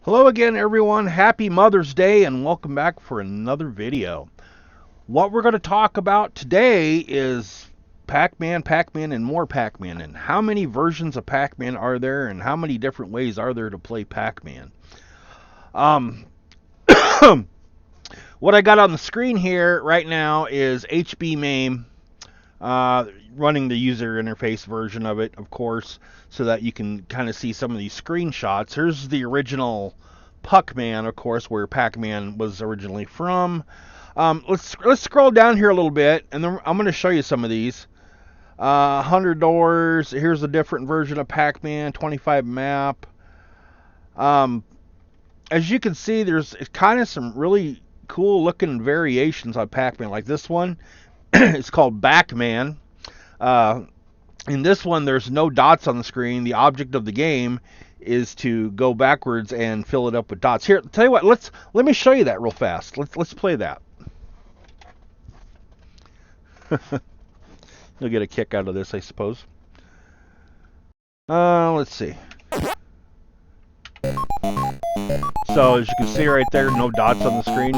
Hello again, everyone. Happy Mother's Day, and welcome back for another video. What we're going to talk about today is Pac-Man, Pac-Man, and more Pac-Man, and how many versions of Pac-Man are there, and how many different ways are there to play Pac-Man. What I got on the screen here right now is HB-MAN, running the user interface version of it, of course, so that you can kind of see some of these screenshots. Here's the original PAC-MAN, of course, where Pac-Man was originally from. Let's scroll down here a little bit, and then I'm going to show you some of these. 100 doors. Here's a different version of Pac-Man. 25 map. As you can see, there's kind of some really cool looking variations on Pac-Man. Like this one, it's called Back-Man. In this one, there's no dots on the screen. The object of the game is to go backwards and fill it up with dots. Here, tell you what, let me show you that real fast. Let's play that. You'll get a kick out of this, I suppose. Let's see. So as you can see right there, no dots on the screen.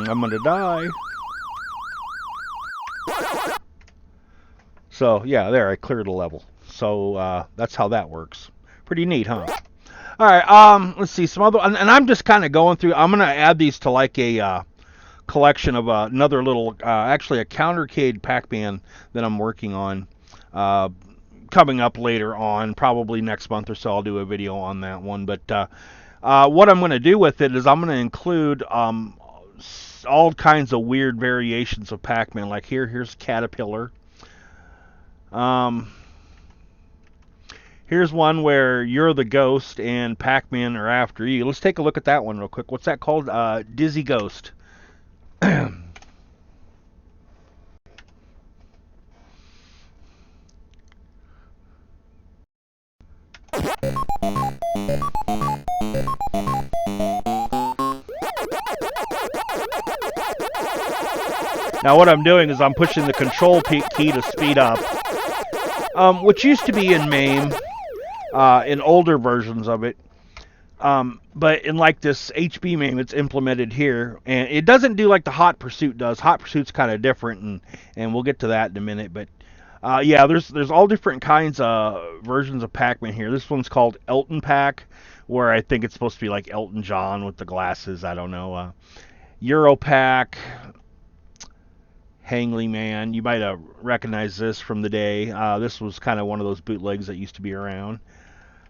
I'm gonna die. So yeah, there, I cleared a level. So that's how that works. Pretty neat, huh? All right. Let's see some other, and I'm just kind of going through. I'm gonna add these to like a collection of another little, actually a countercade Pac-Man that I'm working on. Coming up later on, probably next month or so, I'll do a video on that one. But what I'm going to do with it is I'm going to include all kinds of weird variations of Pac-Man. Like here's Caterpillar. Here's one where you're the ghost and Pac-Man are after you. Let's take a look at that one real quick. What's that called? Dizzy Ghost. Now what I'm doing is I'm pushing the control key to speed up, which used to be in MAME, in older versions of it, but in like this HB MAME, it's implemented here, and it doesn't do like the Hot Pursuit does. Hot Pursuit's kind of different, and we'll get to that in a minute. But yeah, there's all different kinds of versions of Pac-Man here. This one's called Elton Pac, where I think it's supposed to be like Elton John with the glasses. I don't know. Euro Pac. Hangly Man, you might have recognized this from the day. This was kind of one of those bootlegs that used to be around.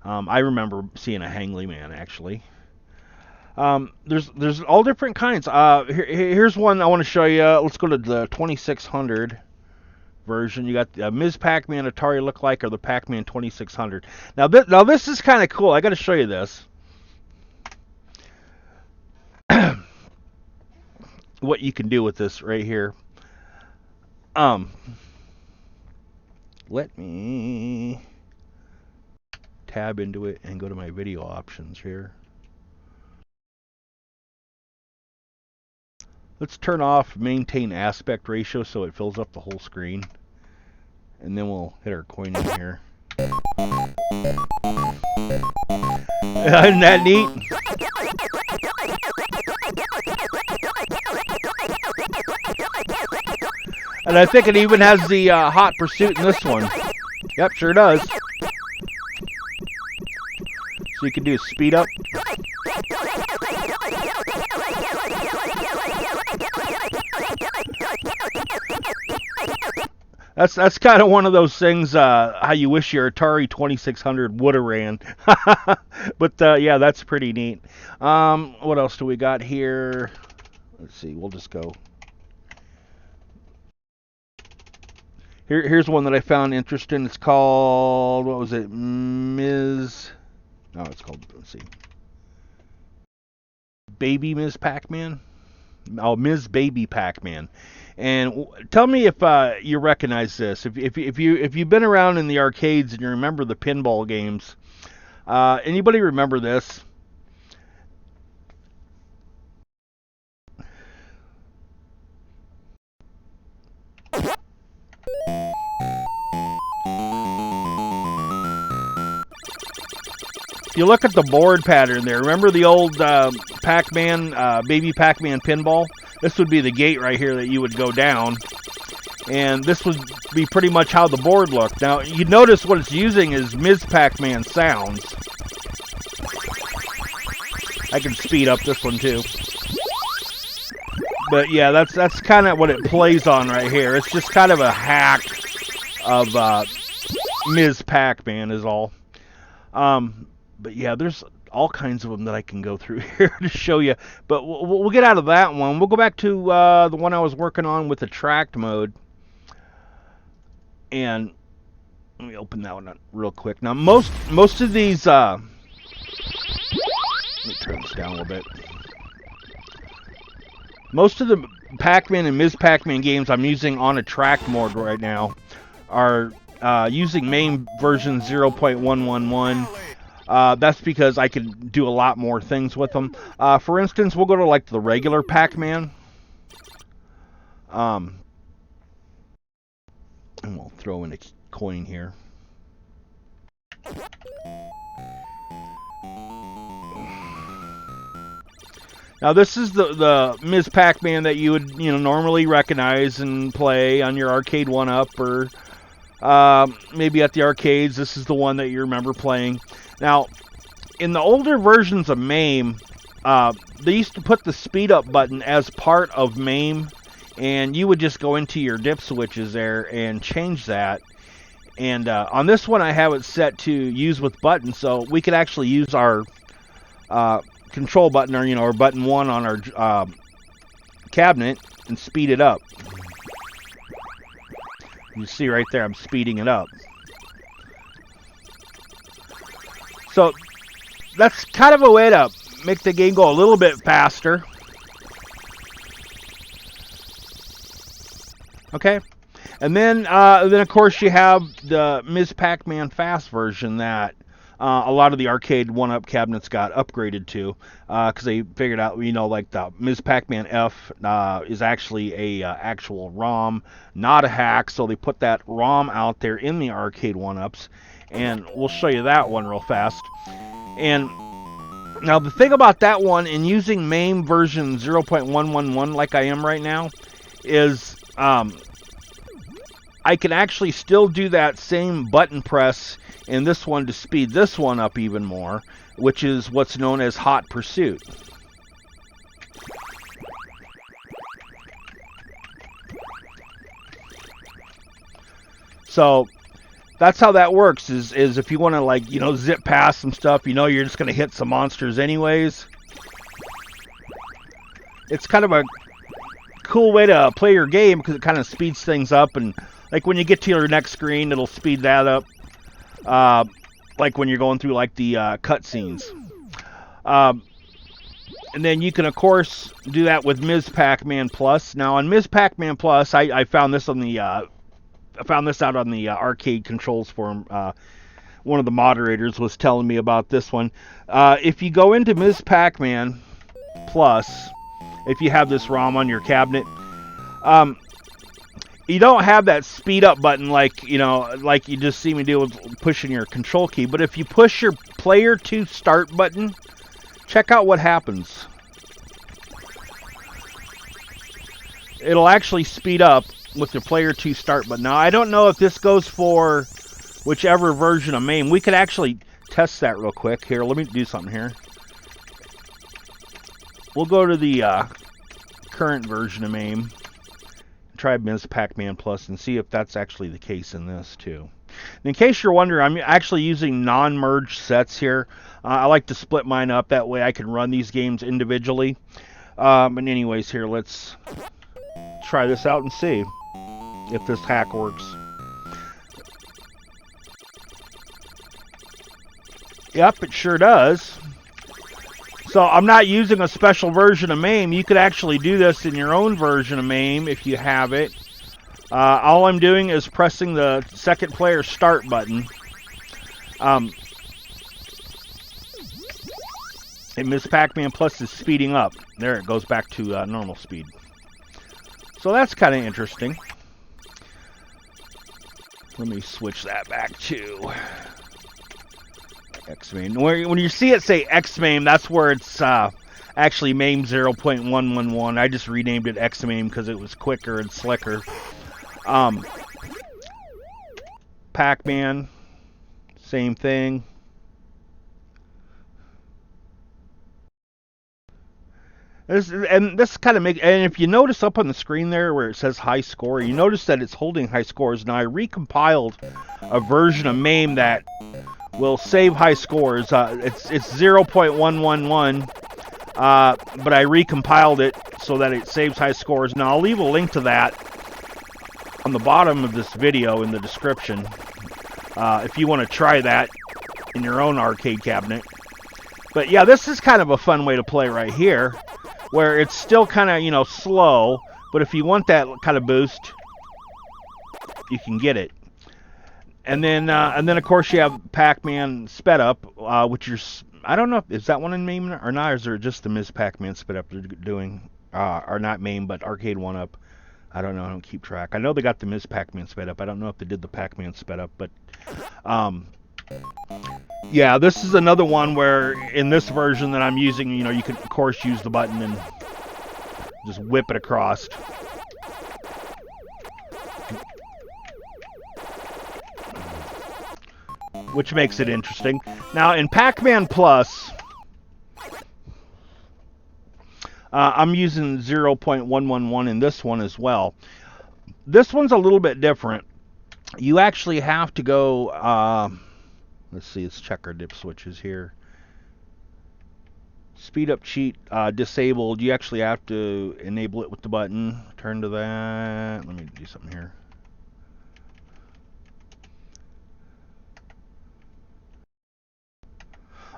I remember seeing a Hangly Man, actually. There's all different kinds. Here's one I want to show you. Let's go to the 2600 version. You got the Ms. Pac-Man Atari Lookalike or the Pac-Man 2600. Now this is kind of cool. I got to show you this. What you can do with this right here. Let me tab into it and go to my video options here. Let's turn off maintain aspect ratio so it fills up the whole screen. And then we'll hit our coin in here. Isn't that neat? And I think it even has the Hot Pursuit in this one. Yep, sure does. So you can do speed up. That's kind of one of those things, how you wish your Atari 2600 would have ran. But yeah, that's pretty neat. What else do we got here? Let's see, we'll just go. Here's one that I found interesting. It's called, what was it? Ms. No, it's called, let's see. Baby PacMan? Oh, Baby PacMan. And tell me if you recognize this. If you've been around in the arcades and you remember the pinball games, anybody remember this? If you look at the board pattern there, remember the old Pac-Man, Baby PacMan pinball? This would be the gate right here that you would go down. And this would be pretty much how the board looked. Now, you notice what it's using is Ms. Pac-Man sounds. I can speed up this one too. But yeah, that's kind of what it plays on right here. It's just kind of a hack of Ms. Pac-Man is all. But yeah, there's all kinds of them that I can go through here to show you. But we'll get out of that one. We'll go back to the one I was working on with the tracked mode. And let me open that one up real quick. Now, most of these... let me turn this down a little bit. Most of the Pac-Man and Ms. Pac-Man games I'm using on a tracked mode right now are using MAME version 0.111. That's because I can do a lot more things with them. For instance, we'll go to like the regular Pac-Man. And we'll throw in a coin here. Now this is the Ms. Pac-Man that you would normally recognize and play on your arcade 1-up, or maybe at the arcades. This is the one that you remember playing. Now, in the older versions of MAME, they used to put the speed up button as part of MAME, and you would just go into your dip switches there and change that. And on this one, I have it set to use with buttons, so we could actually use our control button, or or button 1 on our cabinet and speed it up. You see right there, I'm speeding it up. So that's kind of a way to make the game go a little bit faster. Okay, and then of course you have the Ms. Pac-Man Fast version that a lot of the arcade 1-up cabinets got upgraded to, because they figured out, like the Ms. Pac-Man F is actually a actual ROM, not a hack. So they put that ROM out there in the arcade 1-ups, and we'll show you that one real fast. And now the thing about that one, and using MAME version 0.111 like I am right now, is I can actually still do that same button press in this one to speed this one up even more, which is what's known as Hot Pursuit. So that's how that works, is if you want to zip past some stuff, you're just going to hit some monsters anyways. It's kind of a cool way to play your game, because it kind of speeds things up, and like when you get to your next screen, it'll speed that up. Like when you're going through the cutscenes. And then you can of course do that with Ms. Pac-Man Plus. Now on Ms. Pac-Man Plus, I found this on the I found this out on the arcade controls forum. One of the moderators was telling me about this one. If you go into Ms. Pac-Man Plus, if you have this ROM on your cabinet, you don't have that speed up button like you just see me do with pushing your control key. But if you push your player to start button, check out what happens. It'll actually speed up with your player to start button. Now I don't know if this goes for whichever version of MAME. We could actually test that real quick. Here, let me do something here. We'll go to the current version of MAME. Try Ms. Pac-Man Plus and see if that's actually the case in this too. And in case you're wondering, I'm actually using non-merged sets here. I like to split mine up, that way I can run these games individually. But anyways, here, let's try this out and see if this hack works. Yep, it sure does. So I'm not using a special version of MAME. You could actually do this in your own version of MAME if you have it. All I'm doing is pressing the second player start button. And Ms. Pac-Man Plus is speeding up. There, it goes back to normal speed. So that's kind of interesting. Let me switch that back to X-MAME. When you see it say X-MAME, that's where it's actually MAME 0.111. I just renamed it X-MAME because it was quicker and slicker. Pac-Man, same thing. This kind of makes, and if you notice up on the screen there where it says high score, you notice that it's holding high scores. Now I recompiled a version of MAME that will save high scores. It's 0.111, but I recompiled it so that it saves high scores. Now I'll leave a link to that on the bottom of this video in the description if you want to try that in your own arcade cabinet. But yeah, this is kind of a fun way to play right here, where it's still kind of, you know, slow, but if you want that kind of boost, you can get it. And then of course you have Pac-Man sped up, which is, I don't know, is that one in MAME or not, or is there just the Ms. Pac-Man sped up they're doing, or not MAME, but Arcade 1-Up. I don't know, I don't keep track. I know they got the Ms. Pac-Man sped up. I don't know if they did the Pac-Man sped up, but yeah, this is another one where in this version that I'm using, you know, you can of course use the button and just whip it across. Which makes it interesting. Now in Pac-Man Plus, I'm using 0.111 in this one as well. This one's a little bit different. You actually have to go, let's see, let's check our dip switches here. Speed up cheat disabled. You actually have to enable it with the button. Turn to that. Let me do something here.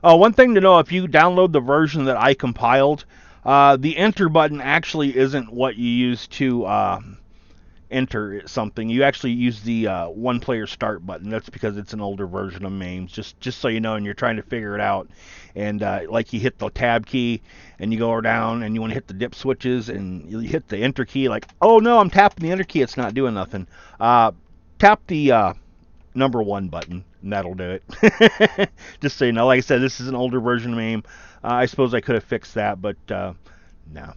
Oh, one thing to know, if you download the version that I compiled, the enter button actually isn't what you use to enter something. You actually use the one player start button. That's because it's an older version of MAME. Just so you know, and you're trying to figure it out. And like you hit the tab key and you go down and you want to hit the dip switches and you hit the enter key, like, oh no, I'm tapping the enter key, it's not doing nothing. Tap the number 1 button and that'll do it. Just so you know, like I said, this is an older version of MAME. I suppose I could have fixed that, but no.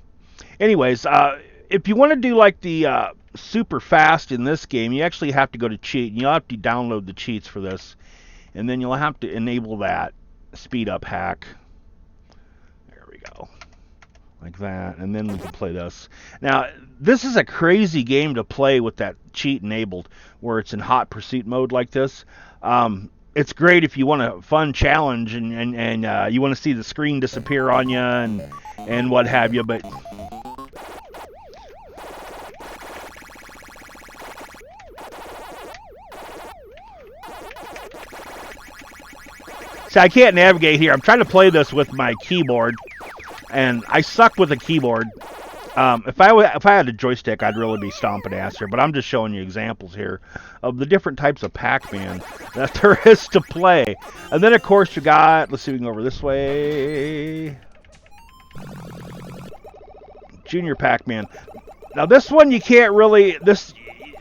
Anyways, if you want to do like the super fast in this game, you actually have to go to cheat. You'll have to download the cheats for this, and then you'll have to enable that speed up hack. There we go, like that, and then we can play this. Now, this is a crazy game to play with that cheat enabled, where it's in hot pursuit mode like this. It's great if you want a fun challenge and you want to see the screen disappear on you and what have you, but see, I can't navigate here. I'm trying to play this with my keyboard, and I suck with a keyboard. If I had a joystick, I'd really be stomping ass here, but I'm just showing you examples here of the different types of Pac-Man that there is to play. And then, of course, you got, let's see if we can go over this way, Junior Pac-Man. Now, this one you can't really,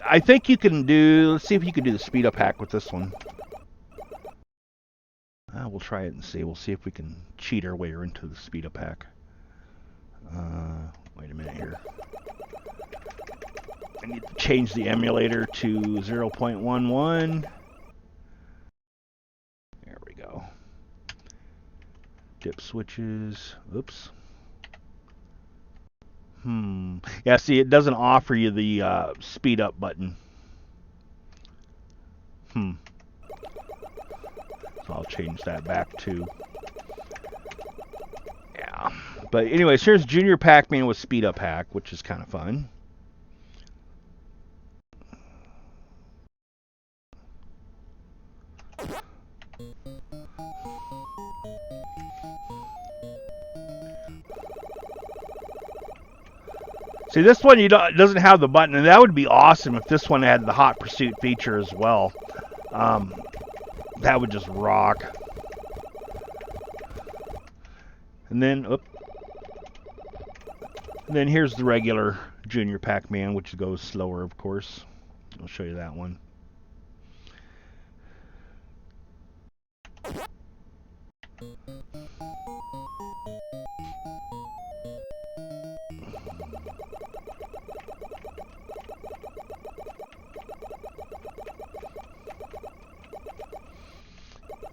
I think you can do, let's see if you can do the speed up hack with this one. We'll try it and see. We'll see if we can cheat our way into the speed up hack. Wait a minute here. I need to change the emulator to 0.11. There we go. Dip switches. Oops. Yeah, see, it doesn't offer you the speed up button. So I'll change that back to... Yeah. But anyways, here's Junior Pac-Man with speed up hack, which is kind of fun. See, this one it doesn't have the button, and that would be awesome if this one had the hot pursuit feature as well. That would just rock. And then, and then here's the regular Junior Pac-Man, which goes slower, of course. I'll show you that one.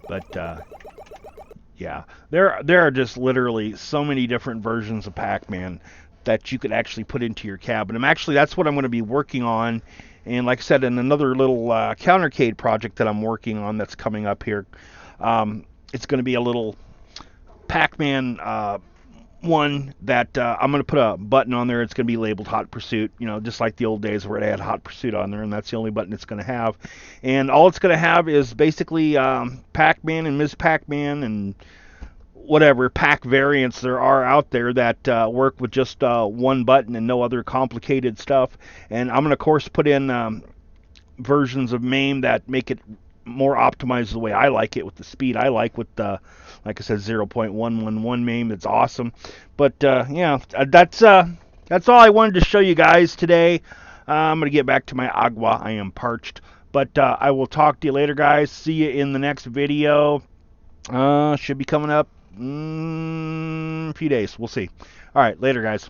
But yeah, there are just literally so many different versions of Pac-Man that you could actually put into your cabin. That's what I'm going to be working on. And like I said, in another little countercade project that I'm working on that's coming up here, it's going to be a little Pac-Man one that I'm going to put a button on there. It's going to be labeled Hot Pursuit, you know, just like the old days where it had Hot Pursuit on there, and that's the only button it's going to have. And all it's going to have is basically Pac-Man and Ms. Pac-Man and whatever Pac variants there are out there that work with just one button and no other complicated stuff. And I'm going to, of course, put in versions of MAME that make it more optimized the way I like it, with the speed I like, with the, like I said, 0.111 MAME. It's awesome. But yeah, that's all I wanted to show you guys today. I'm going to get back to my agua. I am parched. But I will talk to you later, guys. See you in the next video. Should be coming up in a few days. We'll see. All right, later, guys.